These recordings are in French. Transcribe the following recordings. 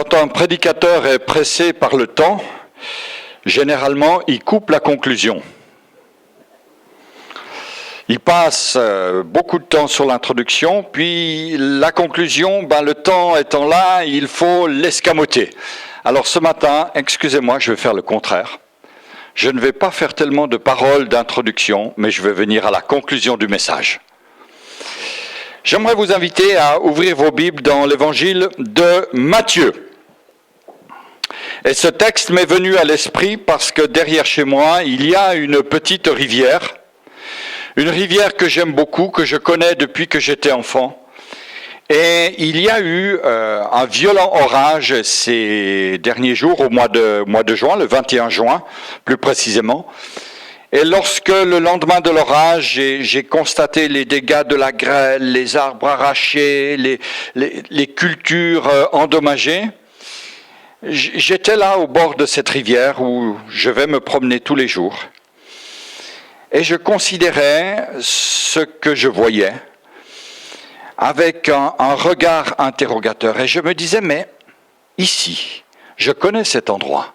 Quand un prédicateur est pressé par le temps, généralement, il coupe la conclusion. Il passe beaucoup de temps sur l'introduction, puis la conclusion, le temps étant là, il faut l'escamoter. Alors ce matin, excusez-moi, je vais faire le contraire. Je ne vais pas faire tellement de paroles d'introduction, mais je vais venir à la conclusion du message. J'aimerais vous inviter à ouvrir vos Bibles dans l'évangile de Matthieu. Et ce texte m'est venu à l'esprit parce que derrière chez moi, il y a une petite rivière. Une rivière que j'aime beaucoup, que je connais depuis que j'étais enfant. Et il y a eu un violent orage ces derniers jours, au mois de juin, le 21 juin plus précisément. Et lorsque le lendemain de l'orage, j'ai constaté les dégâts de la grêle, les arbres arrachés, les cultures endommagées, j'étais là au bord de cette rivière où je vais me promener tous les jours. Et je considérais ce que je voyais avec un regard interrogateur. Et je me disais, mais ici, je connais cet endroit.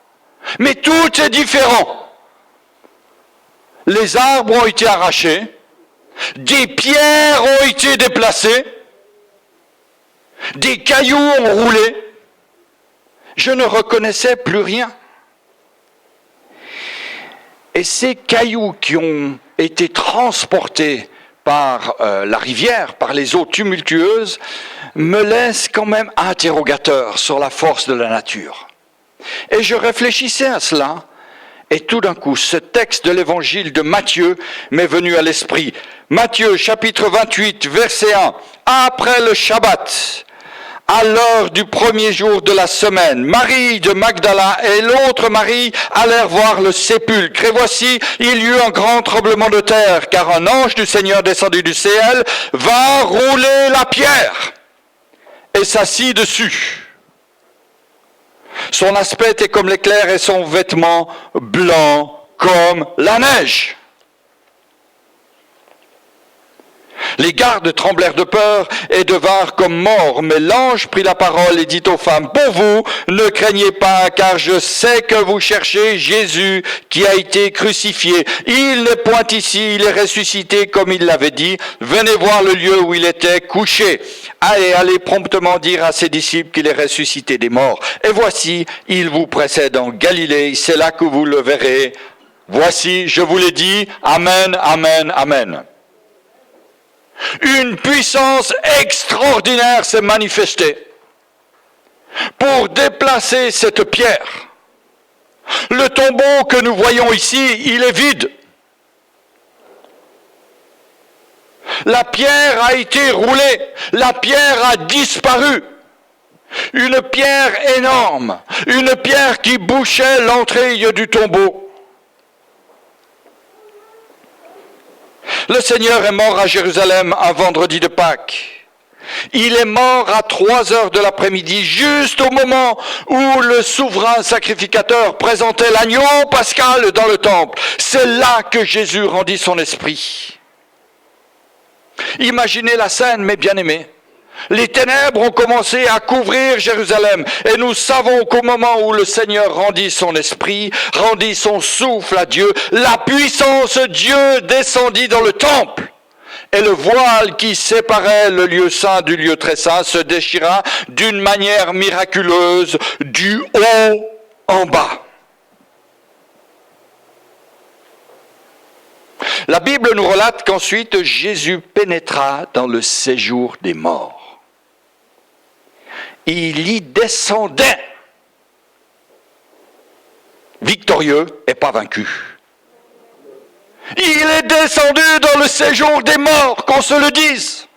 Mais tout est différent. Les arbres ont été arrachés, des pierres ont été déplacées, des cailloux ont roulé. Je ne reconnaissais plus rien. Et ces cailloux qui ont été transportés par la rivière, par les eaux tumultueuses, me laissent quand même interrogateur sur la force de la nature. Et je réfléchissais à cela, et tout d'un coup, ce texte de l'évangile de Matthieu m'est venu à l'esprit. Matthieu, chapitre 28, verset 1. Après le Shabbat, à l'heure du premier jour de la semaine, Marie de Magdala et l'autre Marie allèrent voir le sépulcre. Et voici, il y eut un grand tremblement de terre, car un ange du Seigneur descendu du ciel vint rouler la pierre et s'assit dessus. Son aspect était comme l'éclair et son vêtement blanc comme la neige. Les gardes tremblèrent de peur et devinrent comme morts, mais l'ange prit la parole et dit aux femmes, « Pour vous, ne craignez pas, car je sais que vous cherchez Jésus qui a été crucifié. Il n'est point ici, il est ressuscité comme il l'avait dit. Venez voir le lieu où il était couché. Allez promptement dire à ses disciples qu'il est ressuscité des morts. Et voici, il vous précède en Galilée, c'est là que vous le verrez. Voici, je vous l'ai dit, Amen, Amen, Amen. » Une puissance extraordinaire s'est manifestée pour déplacer cette pierre. Le tombeau que nous voyons ici, il est vide. La pierre a été roulée, la pierre a disparu. Une pierre énorme, une pierre qui bouchait l'entrée du tombeau. Le Seigneur est mort à Jérusalem un vendredi de Pâques. Il est mort à 3h de l'après-midi, juste au moment où le souverain sacrificateur présentait l'agneau pascal dans le temple. C'est là que Jésus rendit son esprit. Imaginez la scène, mes bien-aimés. Les ténèbres ont commencé à couvrir Jérusalem et nous savons qu'au moment où le Seigneur rendit son esprit, rendit son souffle à Dieu, la puissance de Dieu descendit dans le temple et le voile qui séparait le lieu saint du lieu très saint se déchira d'une manière miraculeuse du haut en bas. La Bible nous relate qu'ensuite Jésus pénétra dans le séjour des morts. Il y descendait, victorieux et pas vaincu. Il est descendu dans le séjour des morts, qu'on se le dise.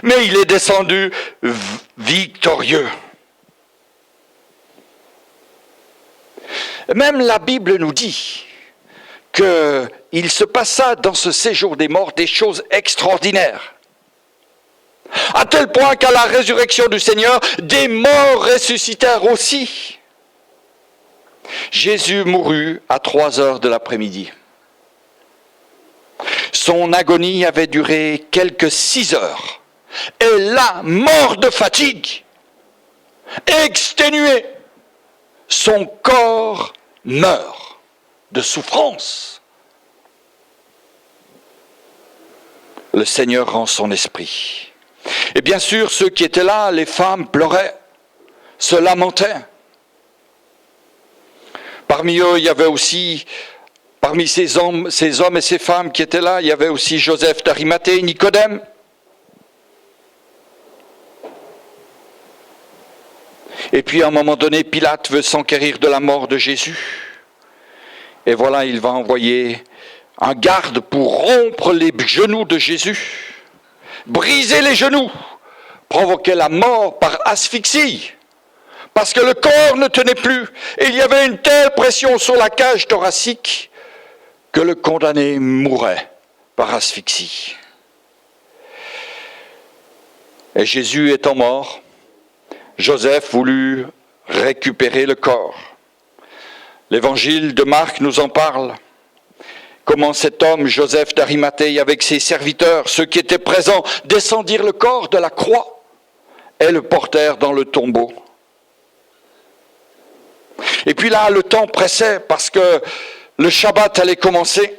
Mais il est descendu victorieux. Même la Bible nous dit qu'il se passa dans ce séjour des morts des choses extraordinaires. À tel point qu'à la résurrection du Seigneur, des morts ressuscitèrent aussi. Jésus mourut à 3h de l'après-midi. Son agonie avait duré quelques 6 heures. Et là, mort de fatigue, exténué, son corps meurt de souffrance. Le Seigneur rend son esprit. Et bien sûr, ceux qui étaient là, les femmes pleuraient, se lamentaient. Parmi eux, il y avait aussi, parmi ces hommes et ces femmes qui étaient là, il y avait aussi Joseph d'Arimathée, Nicodème. Et puis à un moment donné, Pilate veut s'enquérir de la mort de Jésus. Et voilà, il va envoyer un garde pour rompre les genoux de Jésus, briser les genoux, provoquer la mort par asphyxie, parce que le corps ne tenait plus. Et il y avait une telle pression sur la cage thoracique que le condamné mourait par asphyxie. Et Jésus étant mort, Joseph voulut récupérer le corps. L'évangile de Marc nous en parle. Comment cet homme, Joseph d'Arimathée, avec ses serviteurs, ceux qui étaient présents, descendirent le corps de la croix et le portèrent dans le tombeau. Et puis là, le temps pressait parce que le Shabbat allait commencer.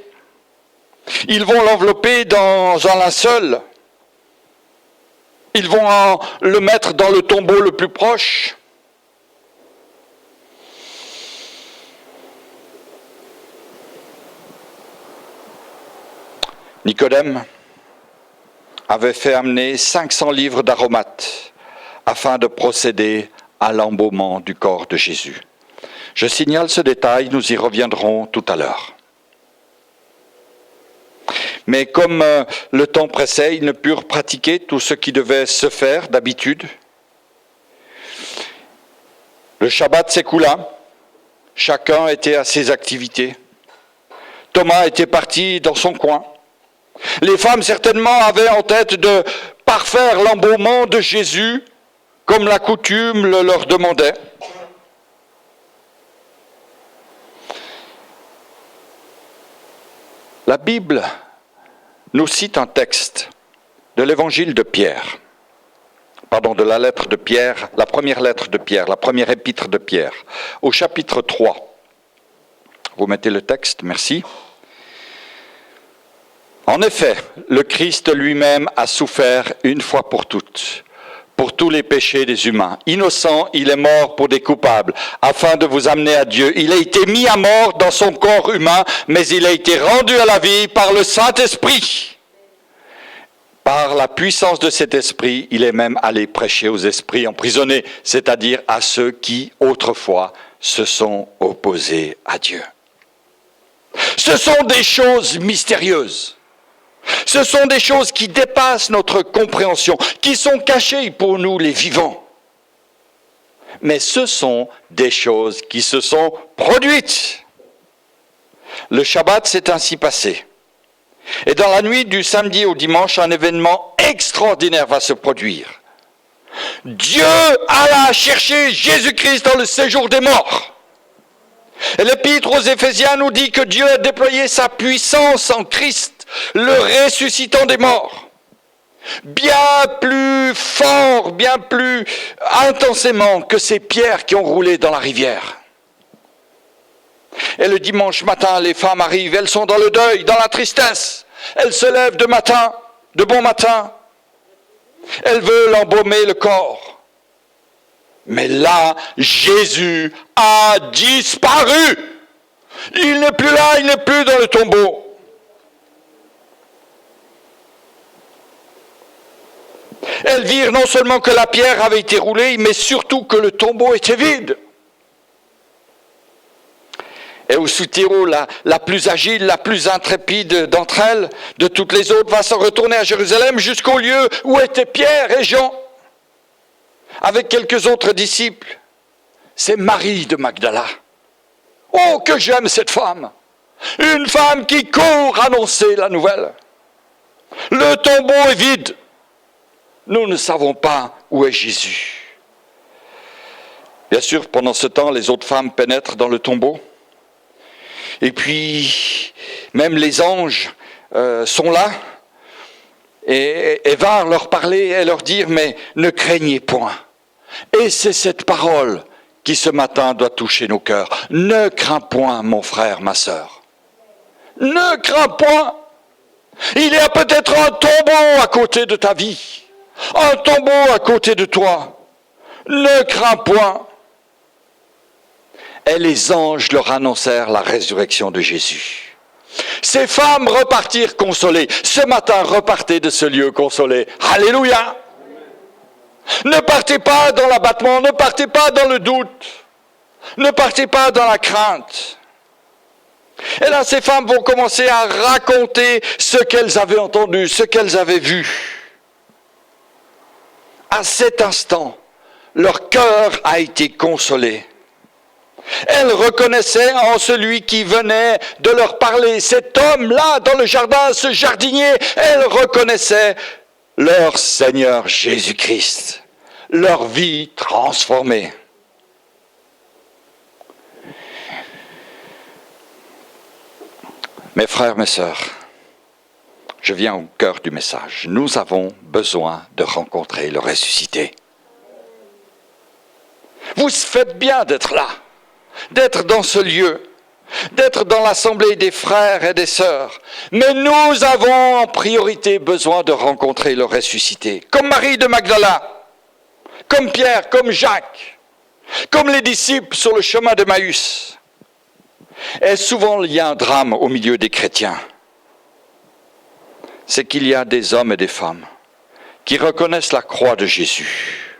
Ils vont l'envelopper dans un linceul. Ils vont le mettre dans le tombeau le plus proche. Nicodème avait fait amener 500 livres d'aromates afin de procéder à l'embaumement du corps de Jésus. Je signale ce détail, nous y reviendrons tout à l'heure. Mais comme le temps pressait, ils ne purent pratiquer tout ce qui devait se faire d'habitude. Le Shabbat s'écoula, chacun était à ses activités. Thomas était parti dans son coin. Les femmes certainement avaient en tête de parfaire l'embaumement de Jésus, comme la coutume le leur demandait. La Bible nous cite un texte de l'évangile de Pierre, de la lettre de Pierre, la première lettre de Pierre, la première épître de Pierre, au chapitre 3. Vous mettez le texte, merci. En effet, le Christ lui-même a souffert une fois pour toutes, pour tous les péchés des humains. Innocent, il est mort pour des coupables, afin de vous amener à Dieu. Il a été mis à mort dans son corps humain, mais il a été rendu à la vie par le Saint-Esprit. Par la puissance de cet esprit, il est même allé prêcher aux esprits emprisonnés, c'est-à-dire à ceux qui, autrefois, se sont opposés à Dieu. Ce sont des choses mystérieuses. Ce sont des choses qui dépassent notre compréhension, qui sont cachées pour nous les vivants. Mais ce sont des choses qui se sont produites. Le Shabbat s'est ainsi passé. Et dans la nuit du samedi au dimanche, un événement extraordinaire va se produire. Dieu alla chercher Jésus-Christ dans le séjour des morts. Et l'épître aux Éphésiens nous dit que Dieu a déployé sa puissance en Christ, le ressuscitant des morts, bien plus fort, bien plus intensément que ces pierres qui ont roulé dans la rivière. Et le dimanche matin, les femmes arrivent, elles sont dans le deuil, dans la tristesse. Elles se lèvent de bon matin. Elles veulent embaumer le corps. Mais là, Jésus a disparu. Il n'est plus là, il n'est plus dans le tombeau. Elles virent non seulement que la pierre avait été roulée, mais surtout que le tombeau était vide. Et aussitôt, la plus agile, la plus intrépide d'entre elles, de toutes les autres, va se retourner à Jérusalem jusqu'au lieu où étaient Pierre et Jean, avec quelques autres disciples. C'est Marie de Magdala. Oh, que j'aime cette femme! Une femme qui court annoncer la nouvelle. Le tombeau est vide. Nous ne savons pas où est Jésus. Bien sûr, pendant ce temps, les autres femmes pénètrent dans le tombeau. Et puis, même les anges sont là et vinrent leur parler et leur dire, mais ne craignez point. Et c'est cette parole qui ce matin doit toucher nos cœurs. Ne crains point, mon frère, ma sœur. Ne crains point. Il y a peut-être un tombeau à côté de ta vie, un tombeau à côté de toi. Ne crains point. Et les anges leur annoncèrent la résurrection de Jésus. Ces femmes repartirent consolées. Ce matin, repartez de ce lieu consolé. Alléluia! Ne partez pas dans l'abattement, ne partez pas dans le doute, ne partez pas dans la crainte. Et là, ces femmes vont commencer à raconter ce qu'elles avaient entendu, ce qu'elles avaient vu. À cet instant, leur cœur a été consolé. Elles reconnaissaient en celui qui venait de leur parler, cet homme-là dans le jardin, ce jardinier, elles reconnaissaient leur Seigneur Jésus-Christ, leur vie transformée. Mes frères, mes sœurs, je viens au cœur du message. Nous avons besoin de rencontrer le ressuscité. Vous faites bien d'être là, d'être dans ce lieu, d'être dans l'assemblée des frères et des sœurs. Mais nous avons en priorité besoin de rencontrer le ressuscité. Comme Marie de Magdala, comme Pierre, comme Jacques, comme les disciples sur le chemin d'Emmaüs. Et souvent, il y a un drame au milieu des chrétiens. C'est qu'il y a des hommes et des femmes qui reconnaissent la croix de Jésus,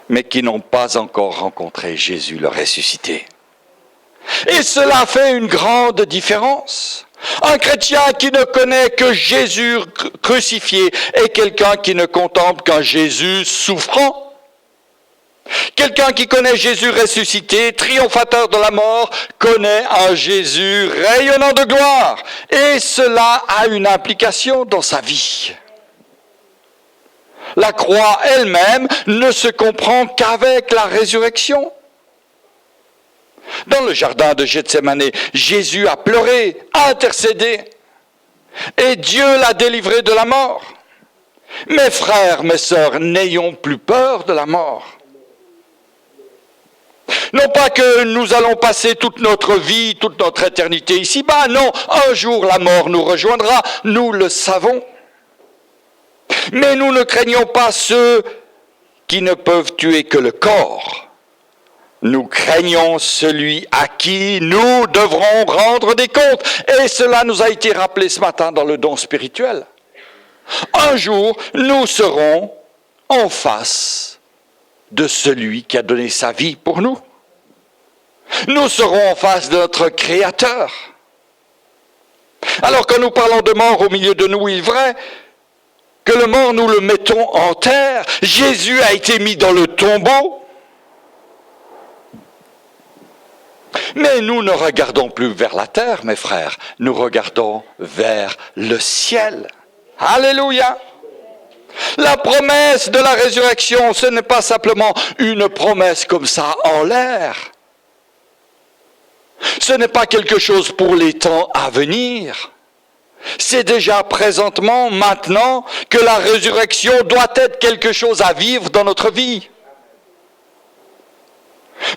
mais qui n'ont pas encore rencontré Jésus le ressuscité. Et cela fait une grande différence. Un chrétien qui ne connaît que Jésus crucifié est quelqu'un qui ne contemple qu'un Jésus souffrant. Quelqu'un qui connaît Jésus ressuscité, triomphateur de la mort, connaît un Jésus rayonnant de gloire. Et cela a une implication dans sa vie. La croix elle-même ne se comprend qu'avec la résurrection. Dans le jardin de Gethsémane, Jésus a pleuré, a intercédé, et Dieu l'a délivré de la mort. Mes frères, mes sœurs, n'ayons plus peur de la mort. Non pas que nous allons passer toute notre vie, toute notre éternité ici-bas, non, un jour la mort nous rejoindra, nous le savons. Mais nous ne craignons pas ceux qui ne peuvent tuer que le corps. Nous craignons celui à qui nous devrons rendre des comptes. Et cela nous a été rappelé ce matin dans le don spirituel. Un jour, nous serons en face de celui qui a donné sa vie pour nous. Nous serons en face de notre Créateur. Alors quand nous parlons de mort au milieu de nous, il est vrai que le mort, nous le mettons en terre. Jésus a été mis dans le tombeau. Mais nous ne regardons plus vers la terre, mes frères. Nous regardons vers le ciel. Alléluia! La promesse de la résurrection, ce n'est pas simplement une promesse comme ça en l'air. Ce n'est pas quelque chose pour les temps à venir. C'est déjà présentement, maintenant, que la résurrection doit être quelque chose à vivre dans notre vie.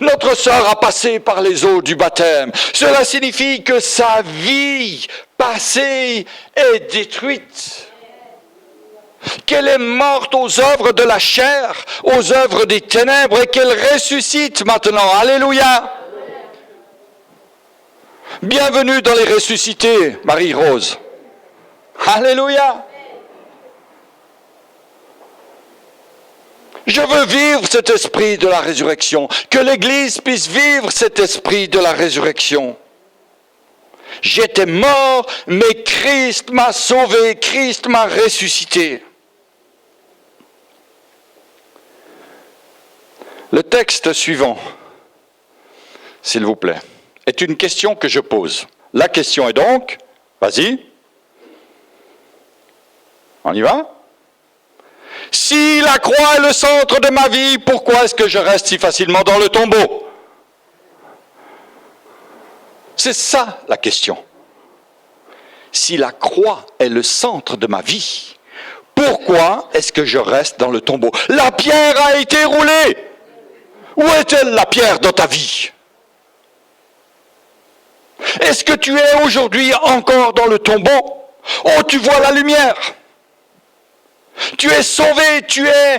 Notre sœur a passé par les eaux du baptême. Cela signifie que sa vie passée est détruite. Qu'elle est morte aux œuvres de la chair, aux œuvres des ténèbres, et qu'elle ressuscite maintenant. Alléluia! Bienvenue dans les ressuscités, Marie-Rose. Alléluia! Je veux vivre cet esprit de la résurrection, que l'Église puisse vivre cet esprit de la résurrection. J'étais mort, mais Christ m'a sauvé, Christ m'a ressuscité. Le texte suivant, s'il vous plaît, est une question que je pose. La question est donc, vas-y, on y va? Si la croix est le centre de ma vie, pourquoi est-ce que je reste si facilement dans le tombeau? C'est ça la question. Si la croix est le centre de ma vie, Pourquoi est-ce que je reste dans le tombeau? La pierre a été roulée. Où est-elle, la pierre, dans ta vie? Est-ce que tu es aujourd'hui encore dans le tombeau? Oh, tu vois la lumière. Tu es sauvé, tu es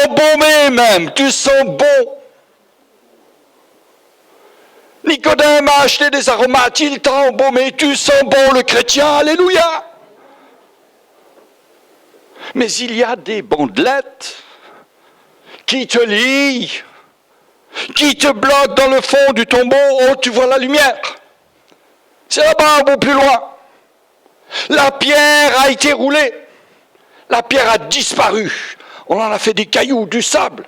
embaumé même, tu sens bon. Nicodème a acheté des aromates, il t'a embaumé, tu sens bon le chrétien, alléluia. Mais il y a des bandelettes qui te lient, qui te bloquent dans le fond du tombeau. Oh, tu vois la lumière. C'est là-bas, un peu plus loin. La pierre a été roulée. La pierre a disparu. On en a fait des cailloux, du sable.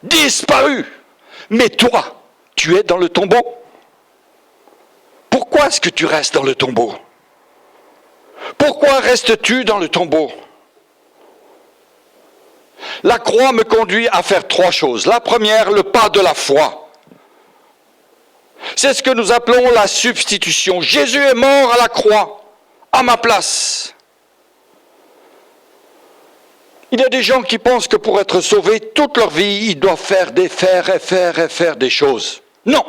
Disparu. Mais toi, tu es dans le tombeau. Pourquoi est-ce que tu restes dans le tombeau? Pourquoi restes-tu dans le tombeau? La croix me conduit à faire trois choses. La première, le pas de la foi. C'est ce que nous appelons la substitution. Jésus est mort à la croix, à ma place. Il y a des gens qui pensent que pour être sauvés toute leur vie, ils doivent faire des choses. Non.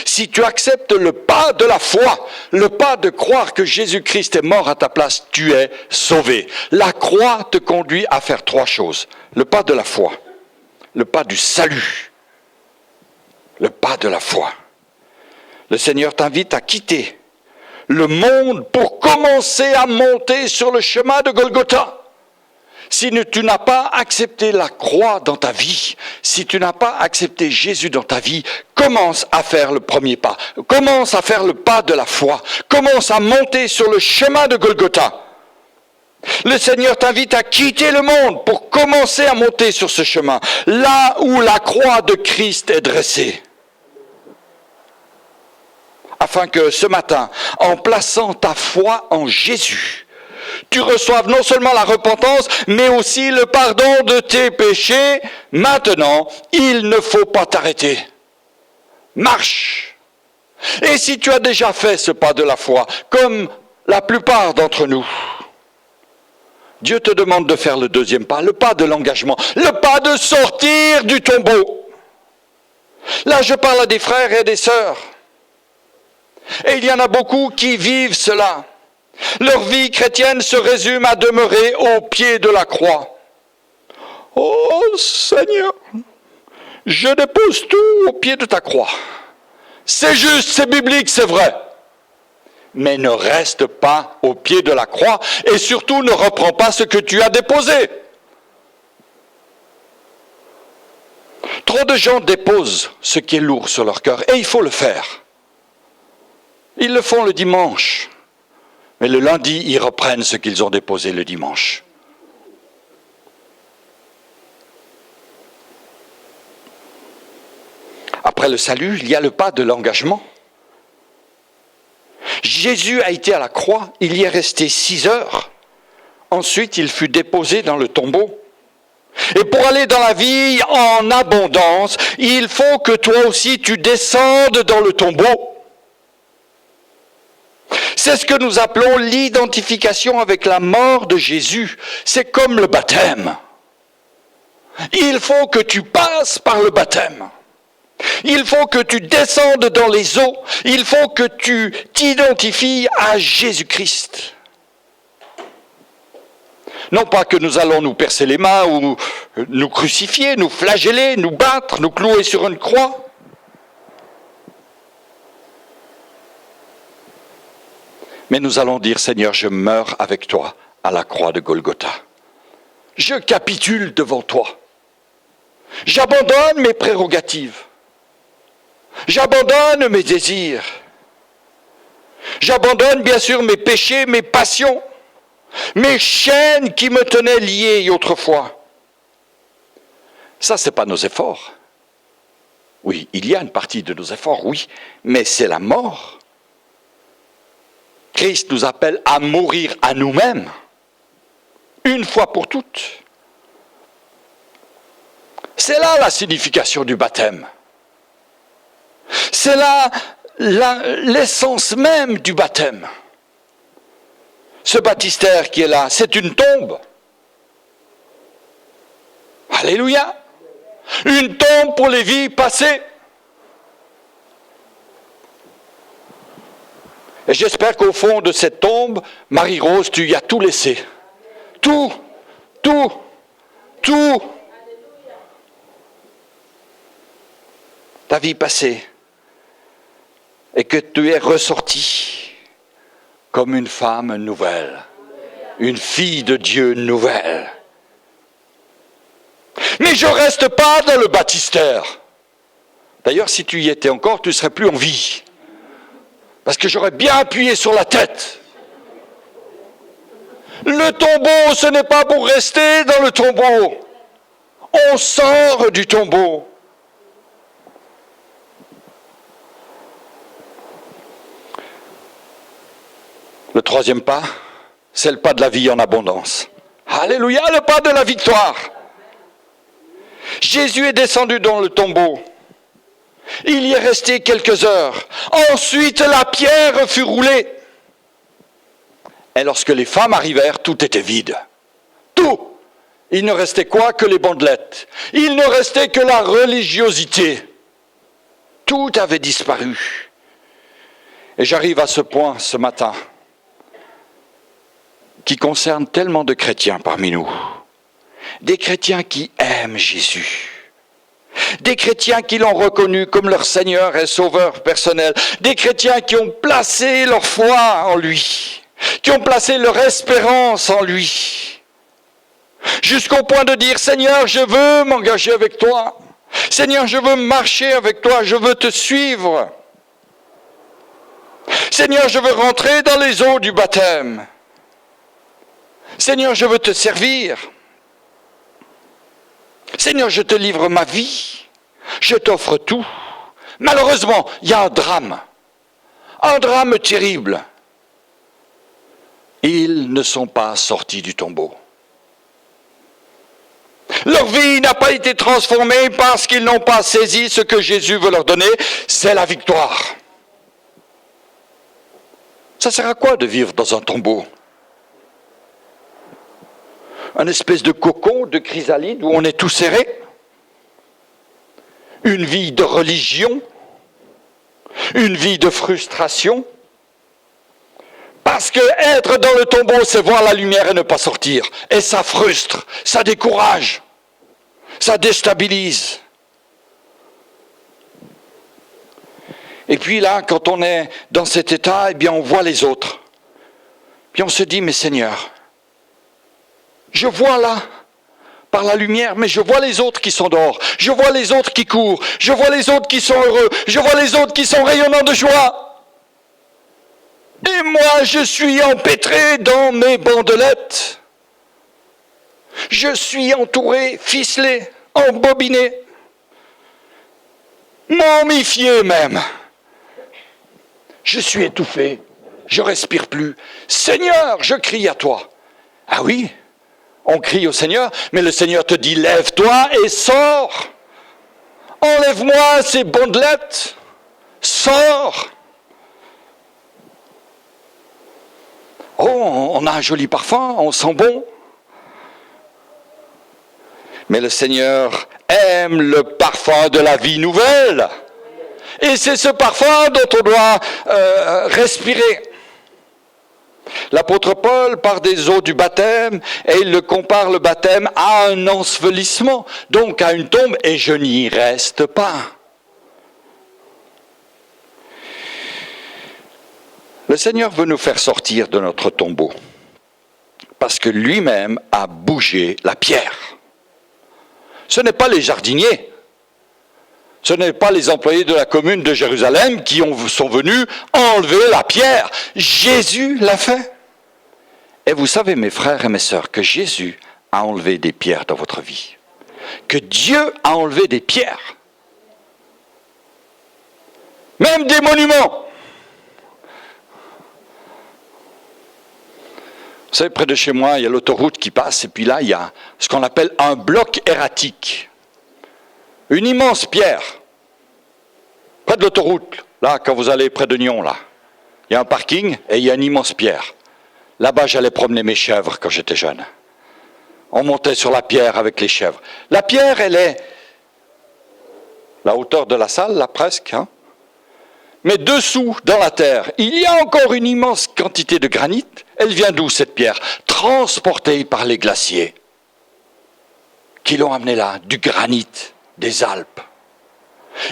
Si tu acceptes le pas de la foi, le pas de croire que Jésus-Christ est mort à ta place, tu es sauvé. La croix te conduit à faire trois choses. Le pas de la foi, le pas du salut, le pas de la foi. Le Seigneur t'invite à quitter le monde pour commencer à monter sur le chemin de Golgotha. Si tu n'as pas accepté la croix dans ta vie, si tu n'as pas accepté Jésus dans ta vie, commence à faire le premier pas. Commence à faire le pas de la foi. Commence à monter sur le chemin de Golgotha. Le Seigneur t'invite à quitter le monde pour commencer à monter sur ce chemin, là où la croix de Christ est dressée. Afin que ce matin, en plaçant ta foi en Jésus, tu reçoives non seulement la repentance, mais aussi le pardon de tes péchés. Maintenant, il ne faut pas t'arrêter. Marche. Et si tu as déjà fait ce pas de la foi, comme la plupart d'entre nous, Dieu te demande de faire le deuxième pas, le pas de l'engagement, le pas de sortir du tombeau. Là, je parle à des frères et des sœurs. Et il y en a beaucoup qui vivent cela. Leur vie chrétienne se résume à demeurer au pied de la croix. Oh Seigneur, je dépose tout au pied de ta croix. C'est juste, c'est biblique, c'est vrai. Mais ne reste pas au pied de la croix et surtout ne reprends pas ce que tu as déposé. Trop de gens déposent ce qui est lourd sur leur cœur et il faut le faire. Ils le font le dimanche. Mais le lundi, ils reprennent ce qu'ils ont déposé le dimanche. Après le salut, il y a le pas de l'engagement. Jésus a été à la croix, il y est resté 6 heures. Ensuite, il fut déposé dans le tombeau. Et pour aller dans la vie en abondance, il faut que toi aussi tu descendes dans le tombeau. C'est ce que nous appelons l'identification avec la mort de Jésus. C'est comme le baptême. Il faut que tu passes par le baptême. Il faut que tu descendes dans les eaux. Il faut que tu t'identifies à Jésus-Christ. Non pas que nous allons nous percer les mains ou nous crucifier, nous flageller, nous battre, nous clouer sur une croix. Mais nous allons dire, Seigneur, je meurs avec toi à la croix de Golgotha. Je capitule devant toi. J'abandonne mes prérogatives. J'abandonne mes désirs. J'abandonne bien sûr mes péchés, mes passions, mes chaînes qui me tenaient lié autrefois. Ça, ce n'est pas nos efforts. Oui, il y a une partie de nos efforts, oui, mais c'est la mort. Christ nous appelle à mourir à nous-mêmes, une fois pour toutes. C'est là la signification du baptême. C'est là l'essence même du baptême. Ce baptistère qui est là, c'est une tombe. Alléluia. Une tombe pour les vies passées. Et j'espère qu'au fond de cette tombe, Marie-Rose, tu y as tout laissé. Tout. Ta vie passée. Et que tu es ressorti comme une femme nouvelle. Une fille de Dieu nouvelle. Mais je ne reste pas dans le baptistère. D'ailleurs, si tu y étais encore, tu ne serais plus en vie. Parce que j'aurais bien appuyé sur la tête. Le tombeau, ce n'est pas pour rester dans le tombeau. On sort du tombeau. Le troisième pas, c'est le pas de la vie en abondance. Alléluia, le pas de la victoire. Jésus est descendu dans le tombeau. Il y est resté quelques heures. Ensuite, la pierre fut roulée. Et lorsque les femmes arrivèrent, tout était vide. Tout. Il ne restait quoi que les bandelettes. Il ne restait que la religiosité. Tout avait disparu. Et j'arrive à ce point ce matin qui concerne tellement de chrétiens parmi nous. Des chrétiens qui aiment Jésus. Des chrétiens qui l'ont reconnu comme leur Seigneur et Sauveur personnel. Des chrétiens qui ont placé leur foi en lui. Qui ont placé leur espérance en lui. Jusqu'au point de dire, Seigneur, je veux m'engager avec toi. Seigneur, je veux marcher avec toi. Je veux te suivre. Seigneur, je veux rentrer dans les eaux du baptême. Seigneur, je veux te servir. Seigneur, je te livre ma vie. Je t'offre tout. Malheureusement, il y a un drame. Un drame terrible. Ils ne sont pas sortis du tombeau. Leur vie n'a pas été transformée parce qu'ils n'ont pas saisi ce que Jésus veut leur donner, c'est la victoire. Ça sert à quoi de vivre dans un tombeau? Un espèce de cocon, de chrysalide où on est tout serré? Une vie de religion? Une vie de frustration? Parce que être dans le tombeau, c'est voir la lumière et ne pas sortir. Et ça frustre, ça décourage, ça déstabilise. Et puis là, quand on est dans cet état, eh bien on voit les autres. Puis on se dit, mais Seigneur, je vois là, par la lumière, mais je vois les autres qui sont dehors. Je vois les autres qui courent. Je vois les autres qui sont heureux. Je vois les autres qui sont rayonnants de joie. Et moi, je suis empêtré dans mes bandelettes. Je suis entouré, ficelé, embobiné, momifié même. Je suis étouffé, je respire plus. Seigneur, je crie à toi. Ah oui, on crie au Seigneur, mais le Seigneur te dit, lève-toi et sors. Enlève-moi ces bandelettes, sors. Oh, on a un joli parfum, on sent bon. Mais le Seigneur aime le parfum de la vie nouvelle. Et c'est ce parfum dont on doit respirer. L'apôtre Paul parle des eaux du baptême et il le compare le baptême à un ensevelissement, donc à une tombe, et je n'y reste pas. Le Seigneur veut nous faire sortir de notre tombeau parce que lui-même a bougé la pierre. Ce n'est pas les jardiniers, ce n'est pas les employés de la commune de Jérusalem qui sont venus enlever la pierre. Jésus l'a fait. Et vous savez, mes frères et mes sœurs, que Jésus a enlevé des pierres dans votre vie. Que Dieu a enlevé des pierres. Même des monuments. Vous savez, près de chez moi, il y a l'autoroute qui passe, et puis là, il y a ce qu'on appelle un bloc erratique. Une immense pierre. Près de l'autoroute, là, quand vous allez près de Nyon, là, il y a un parking et il y a une immense pierre. Là-bas, j'allais promener mes chèvres quand j'étais jeune. On montait sur la pierre avec les chèvres. La pierre, elle est la hauteur de la salle, là presque. Hein. Mais dessous, dans la terre, il y a encore une immense quantité de granit. Elle vient d'où cette pierre? Transportée par les glaciers qui l'ont amenée là, du granit des Alpes.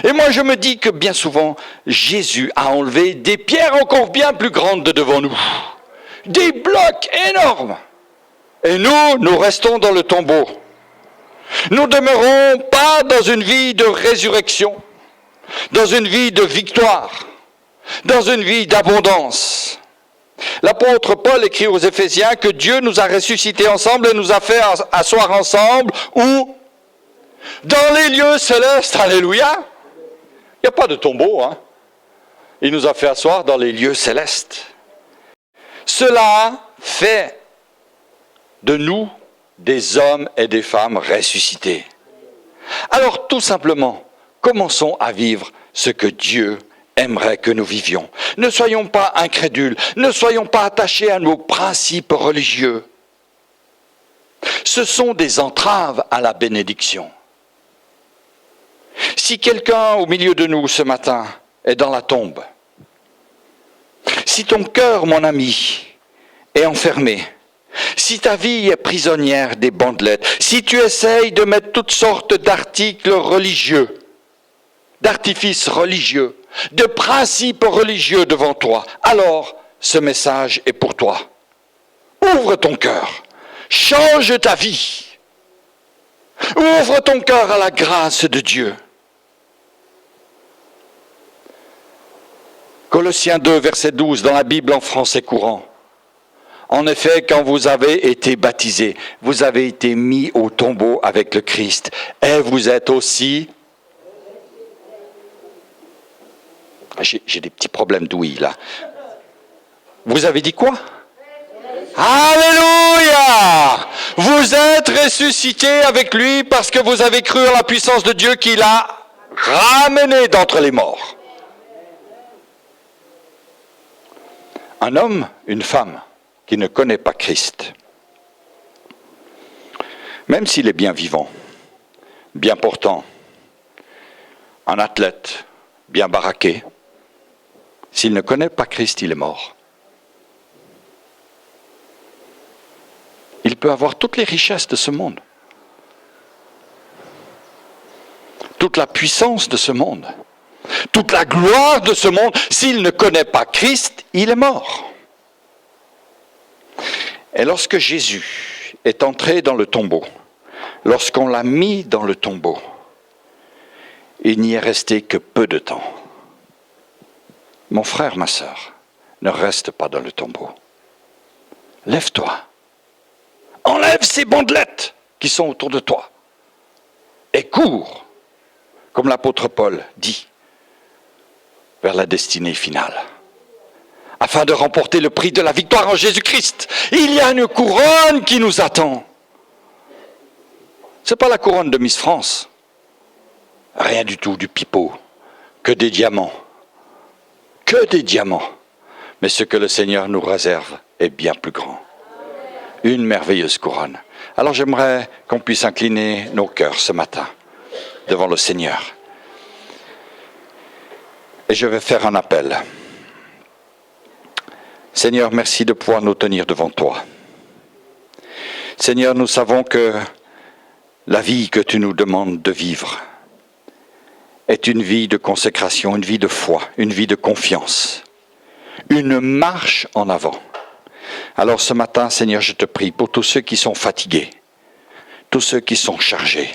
Et moi je me dis que bien souvent, Jésus a enlevé des pierres encore bien plus grandes de devant nous. Des blocs énormes. Et nous restons dans le tombeau. Nous ne demeurons pas dans une vie de résurrection, dans une vie de victoire, dans une vie d'abondance. L'apôtre Paul écrit aux Éphésiens que Dieu nous a ressuscités ensemble et nous a fait asseoir ensemble, où? Dans les lieux célestes, alléluia. Il n'y a pas de tombeau, hein. Il nous a fait asseoir dans les lieux célestes. Cela fait de nous des hommes et des femmes ressuscités. Alors tout simplement, commençons à vivre ce que Dieu aimerait que nous vivions. Ne soyons pas incrédules, ne soyons pas attachés à nos principes religieux. Ce sont des entraves à la bénédiction. Si quelqu'un au milieu de nous ce matin est dans la tombe, si ton cœur, mon ami, est enfermé, si ta vie est prisonnière des bandelettes, si tu essayes de mettre toutes sortes d'articles religieux, d'artifices religieux, de principes religieux devant toi, alors ce message est pour toi. Ouvre ton cœur, change ta vie, ouvre ton cœur à la grâce de Dieu. Colossiens 2, verset 12, dans la Bible en français courant. En effet, quand vous avez été baptisés, vous avez été mis au tombeau avec le Christ. Et vous êtes aussi... J'ai des petits problèmes d'ouïe là. Vous avez dit quoi? Alléluia! Vous êtes ressuscités avec lui parce que vous avez cru en la puissance de Dieu qui l'a ramené d'entre les morts. Un homme, une femme qui ne connaît pas Christ, même s'il est bien vivant, bien portant, un athlète, bien baraqué, s'il ne connaît pas Christ, il est mort. Il peut avoir toutes les richesses de ce monde, toute la puissance de ce monde, toute la gloire de ce monde. S'il ne connaît pas Christ, il est mort. Et lorsque Jésus est entré dans le tombeau, lorsqu'on l'a mis dans le tombeau, il n'y est resté que peu de temps. Mon frère, ma sœur, ne reste pas dans le tombeau. Lève-toi. Enlève ces bandelettes qui sont autour de toi. Et cours, comme l'apôtre Paul dit, vers la destinée finale. Afin de remporter le prix de la victoire en Jésus-Christ. Il y a une couronne qui nous attend. Ce n'est pas la couronne de Miss France. Rien du tout, du pipeau. Que des diamants. Que des diamants. Mais ce que le Seigneur nous réserve est bien plus grand. Une merveilleuse couronne. Alors j'aimerais qu'on puisse incliner nos cœurs ce matin devant le Seigneur. Et je vais faire un appel. Seigneur, merci de pouvoir nous tenir devant toi. Seigneur, nous savons que la vie que tu nous demandes de vivre est une vie de consécration, une vie de foi, une vie de confiance, une marche en avant. Alors ce matin, Seigneur, je te prie pour tous ceux qui sont fatigués, tous ceux qui sont chargés,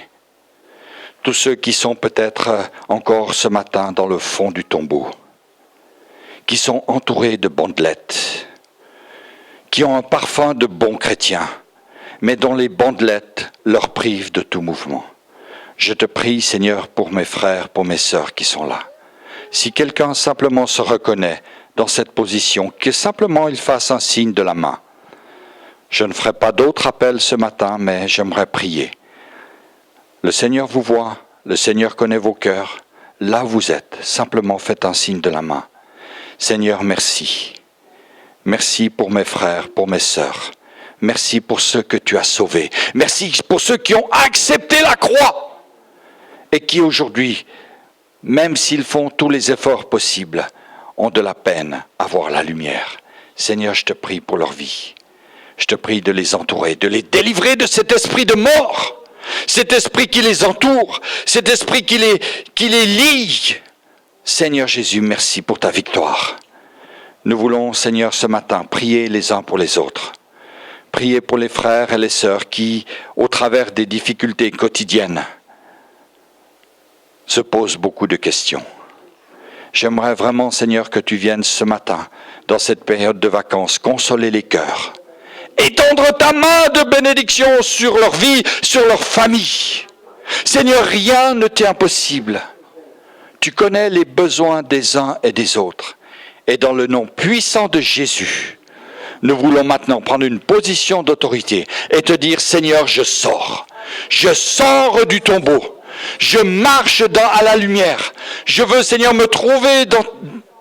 tous ceux qui sont peut-être encore ce matin dans le fond du tombeau, qui sont entourés de bandelettes, qui ont un parfum de bons chrétiens, mais dont les bandelettes leur privent de tout mouvement. Je te prie, Seigneur, pour mes frères, pour mes sœurs qui sont là. Si quelqu'un simplement se reconnaît dans cette position, que simplement il fasse un signe de la main. Je ne ferai pas d'autre appel ce matin, mais j'aimerais prier. Le Seigneur vous voit, le Seigneur connaît vos cœurs. Là où vous êtes, simplement faites un signe de la main. Seigneur, merci. Merci pour mes frères, pour mes sœurs. Merci pour ceux que tu as sauvés. Merci pour ceux qui ont accepté la croix et qui aujourd'hui, même s'ils font tous les efforts possibles, ont de la peine à voir la lumière. Seigneur, je te prie pour leur vie. Je te prie de les entourer, de les délivrer de cet esprit de mort, cet esprit qui les entoure, cet esprit qui les lie. Seigneur Jésus, merci pour ta victoire. Nous voulons, Seigneur, ce matin, prier les uns pour les autres. Prier pour les frères et les sœurs qui, au travers des difficultés quotidiennes, se posent beaucoup de questions. J'aimerais vraiment, Seigneur, que tu viennes ce matin, dans cette période de vacances, consoler les cœurs. Étendre ta main de bénédiction sur leur vie, sur leur famille. Seigneur, rien ne t'est impossible. Tu connais les besoins des uns et des autres. Et dans le nom puissant de Jésus, nous voulons maintenant prendre une position d'autorité et te dire, Seigneur, je sors du tombeau, je marche à la lumière. Je veux, Seigneur, me trouver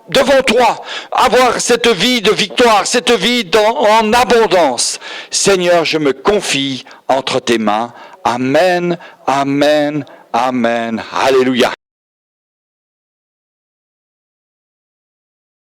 devant toi, avoir cette vie de victoire, cette vie en abondance. Seigneur, je me confie entre tes mains. Amen, amen, amen. Alléluia.